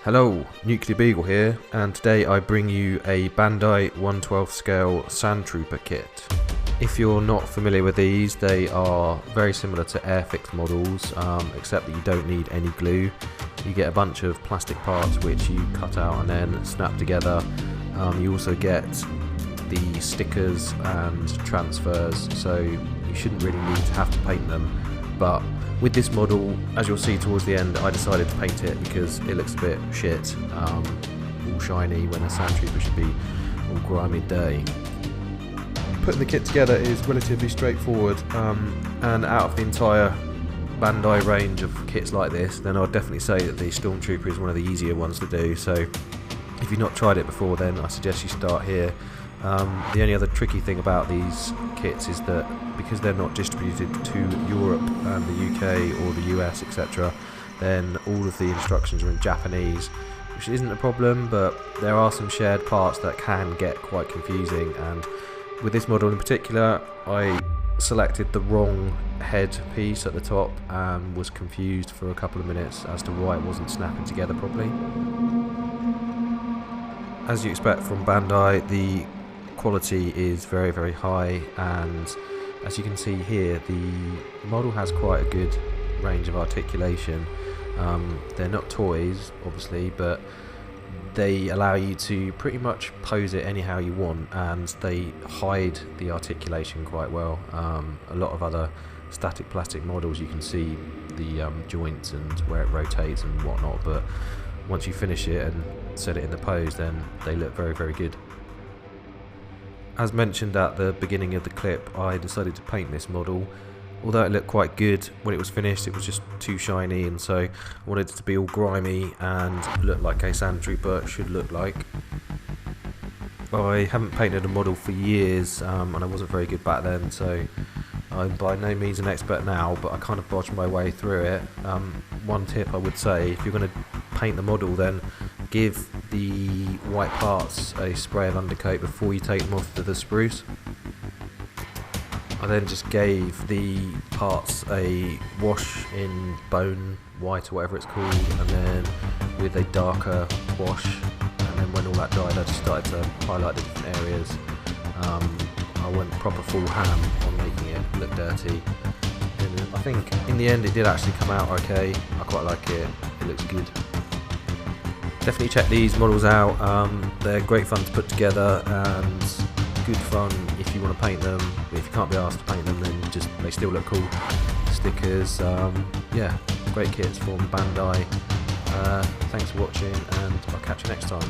Hello, Nuclear Beagle here, and today I bring you a Bandai 1/12 scale Sandtrooper kit. If you're not familiar with these, they are very similar to Airfix models, except that you don't need any glue. You get a bunch of plastic parts which you cut out and then snap together. You also get the stickers and transfers, so you shouldn't really need to have to paint them. But with this model, as you'll see towards the end, I decided to paint it because it looks a bit shit, all shiny when a Sandtrooper should be all grimy and dirty. Putting the kit together is relatively straightforward, and out of the entire Bandai range of kits like this, then I'd definitely say that the Stormtrooper is one of the easier ones to do. So if you've not tried it before, then I suggest you start here. The only other tricky thing about these kits is that because they're not distributed to Europe and the UK or the US, etc., then all of the instructions are in Japanese, which isn't a problem, but there are some shared parts that can get quite confusing. And with this model in particular, I selected the wrong head piece at the top and was confused for a couple of minutes as to why it wasn't snapping together properly. As you expect from Bandai, the quality is very, very high, and as you can see here, the model has quite a good range of articulation. They're not toys, obviously, but they allow you to pretty much pose it anyhow you want, and they hide the articulation quite well. A lot of other static plastic models, you can see the joints and where it rotates and whatnot, but once you finish it and set it in the pose, then they look very, very good. As mentioned at the beginning of the clip, I decided to paint this model. Although it looked quite good when it was finished, it was just too shiny, and so I wanted it to be all grimy and look like a Sandtrooper should look like. I haven't painted a model for years, and I wasn't very good back then, so I'm by no means an expert now, but I kind of bodged my way through it. One tip I would say, if you're going to paint the model, then give the white parts a spray of undercoat before you take them off to the spruce. I then just gave the parts a wash in bone white or whatever it's called, and then with a darker wash, and then when all that dried I just started to highlight the different areas. I went proper full ham on making it look dirty, and I think in the end it did actually come out okay. I quite like it, it looks good. Definitely check these models out, they're great fun to put together and good fun if you want to paint them. If you can't be asked to paint them, then just they still look cool. Stickers, yeah, great kits from Bandai. Thanks for watching, and I'll catch you next time.